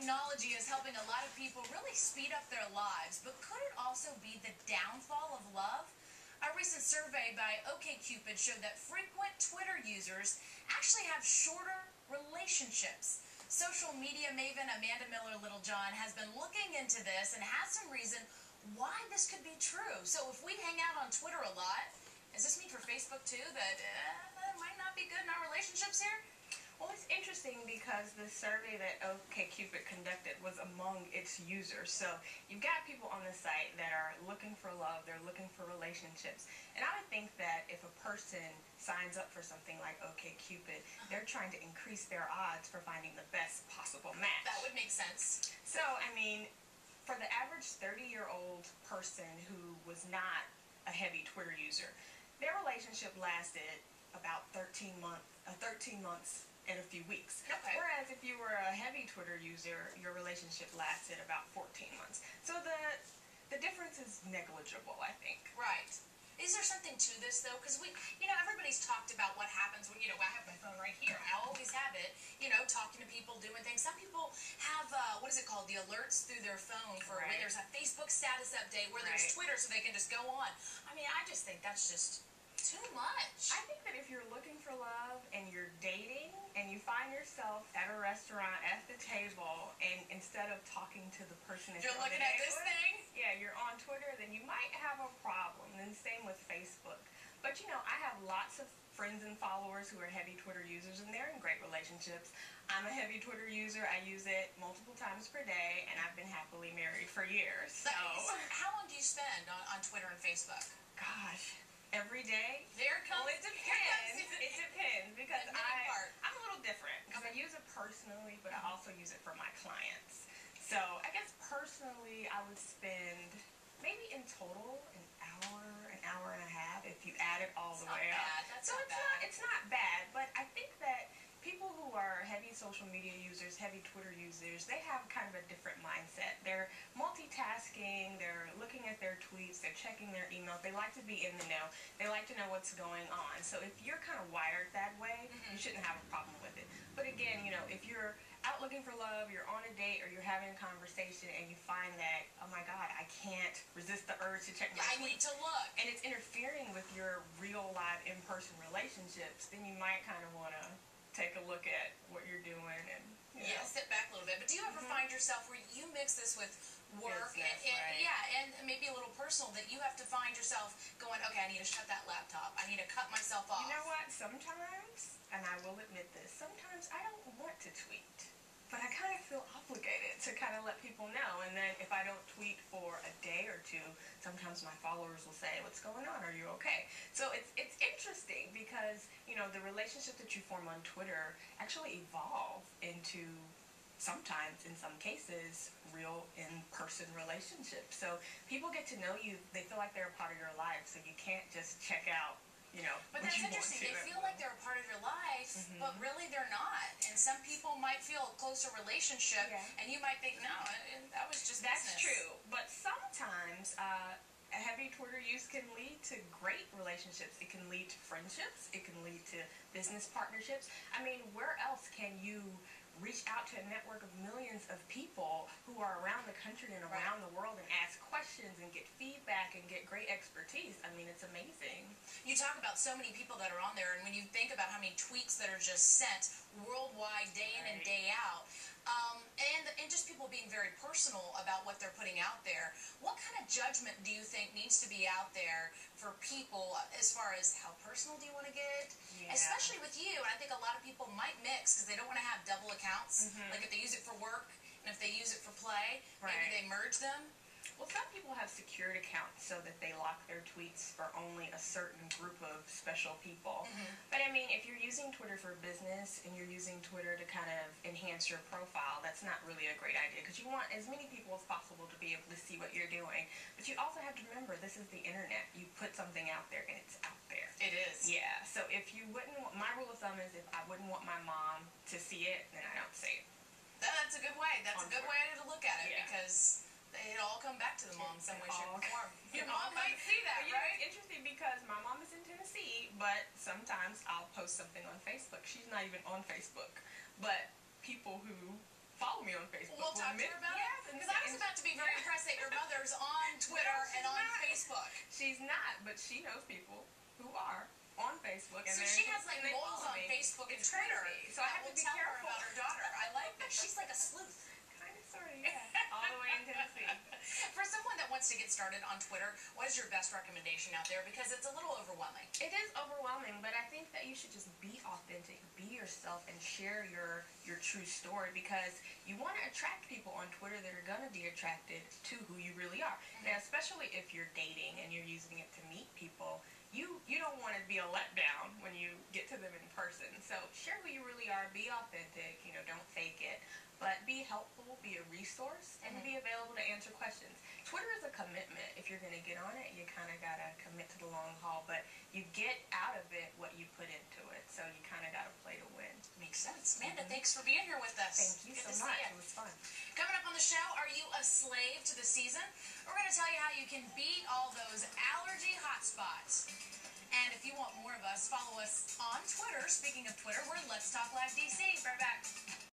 technology is helping a lot of people really speed up their lives, but could it also be the downfall of love? A recent survey by OkCupid showed that frequent Twitter users actually have shorter relationships. Social media maven Amanda Miller-Littlejohn has been looking into this and has some reason why this could be true. So if we hang out on Twitter a lot, does this mean for Facebook too that might not be good in our relationships here? Well, it's interesting because the survey that OkCupid conducted was among its users. So you've got people on the site that are looking for love, they're looking for relationships. And I would think that if a person signs up for something like OkCupid, they're trying to increase their odds for finding the best possible match. That would make sense. So, I mean, for the average 30-year-old person who was not a heavy Twitter user, their relationship lasted about 13 months and a few weeks. Okay. Whereas if you were a heavy Twitter user, your relationship lasted about 14 months. So the difference is negligible, I think. Right. Is there something to this, though? Because everybody's talked about what happens when, I have my phone right here. I always have it, talking to people, doing things. Some people have, what is it called, the alerts through their phone for when there's a Facebook status update, where there's Twitter so they can just go on. I mean, I just think that's just too much. I think that if you're looking for love and you're dating and you find yourself at a restaurant at the table and instead of talking to the person you're looking at this thing, you're on Twitter, then you might have a problem. And same with Facebook. But I have lots of friends and followers who are heavy Twitter users and they're in great relationships. I'm a heavy Twitter user. I use it multiple times per day and I've been happily married for years. So how long do you spend on Twitter and Facebook? Gosh. Every day? There it comes. Well, it depends. It depends because I'm a little different because I use it personally, but I also use it for my clients. So I guess personally, I would spend maybe in total an hour and a half if you add it all the way up. That's not bad. It's not bad, but I think that people who are heavy social media users, heavy Twitter users, they have kind of a different mindset. They're multitasking, they're looking at their tweets, they're checking their emails, they like to be in the know, they like to know what's going on. So if you're kind of wired that way, you shouldn't have a problem with it. But again, if you're out looking for love, you're on a date, or you're having a conversation, and you find that, oh my God, I can't resist the urge to check my tweets. I need to look. And it's interfering with your real, live, in-person relationships, then you might kind of want to take a look at what you're doing and sit back a little bit. But do you ever find yourself where you mix this with work and maybe a little personal, that you have to find yourself going, okay, I need to shut that laptop, I need to cut myself off? You know what? Sometimes, and I will admit this, sometimes I don't want to tweet, but I kind of feel obligated to kind of let people know. And then if I don't tweet for a day or two, sometimes my followers will say, what's going on? Are you okay? So it's interesting because, the relationship that you form on Twitter actually evolve into, sometimes in some cases, real in-person relationships. So people get to know you, they feel like they're a part of your life, so you can't just check out but that's interesting. They feel like they're a part of your life, but really they're not. And some people might feel a closer relationship, and you might think, no, that was just That's business. true. But sometimes a heavy Twitter use can lead to great relationships. It can lead to friendships. It can lead to business partnerships. I mean, where else can you reach out to a network of millions of people who are around the country and around the world and ask questions and get feedback and get great expertise? I mean, it's amazing. You talk about so many people that are on there, and when you think about how many tweets that are just sent worldwide, day in and day out, and just people being very personal about what they're putting out there, what kind of judgment do you think needs to be out there for people as far as how personal do you want to get? Especially with you, and I think a lot of people might mix because they don't want to have double accounts. Like if they use it for work and if they use it for play, maybe they merge them. Well, some people have secured accounts so that they lock their tweets for only a certain group of special people. But I mean, if you're using Twitter for business and you're using Twitter to kind of enhance your profile, that's not really a great idea because you want as many people as possible to be able to see what you're doing. But you also have to remember, this is the internet. You put something out there and it's out there. It is. Yeah. So if you wouldn't, my rule of thumb is if I wouldn't want my mom to see it, then I don't say it. That's a good way. That's a good way to look at it because it all come back to the mom in some way, shape, or form. Your mom might see that, right? It's interesting because my mom is in Tennessee, but sometimes I'll post something on Facebook. She's not even on Facebook. But people who follow me on Facebook. We'll talk to her about it. Yes, Because I was about to be very impressed that your mother's on Twitter and on not. Facebook. She's not, but she knows people who are on Facebook. And So she has like and they moles follow on me. Facebook and It's Twitter. crazy. So I have to will be tell careful. her about her daughter. I like that. She's like a sleuth. Kind of, sort of, yeah. All the way in Tennessee. For someone that wants to get started on Twitter, what is your best recommendation out there? Because it's a little overwhelming. It is overwhelming, but I think that you should just be authentic, be yourself, and share your true story, because you want to attract people on Twitter that are going to be attracted to who you really are. Now, especially if you're dating and you're using it to meet people, you don't want to be a letdown when you get to them in person. So share who you really are, be authentic, don't fake it, but be helpful, be a resource, and be available to answer questions. Twitter is a commitment. If you're going to get on it, you kind of got to commit to the long haul, but you get out of it what you put into it, so you kind of got to play to win. Makes sense. Amanda, thanks for being here with us. Thank you Good so to much. see you. It was fun. Coming up on the show, are you a slave to the season? We're going to tell you how you can beat all those allergy hotspots. And if you want more of us, follow us on Twitter. Speaking of Twitter, we're Let's Talk Live DC. Right back.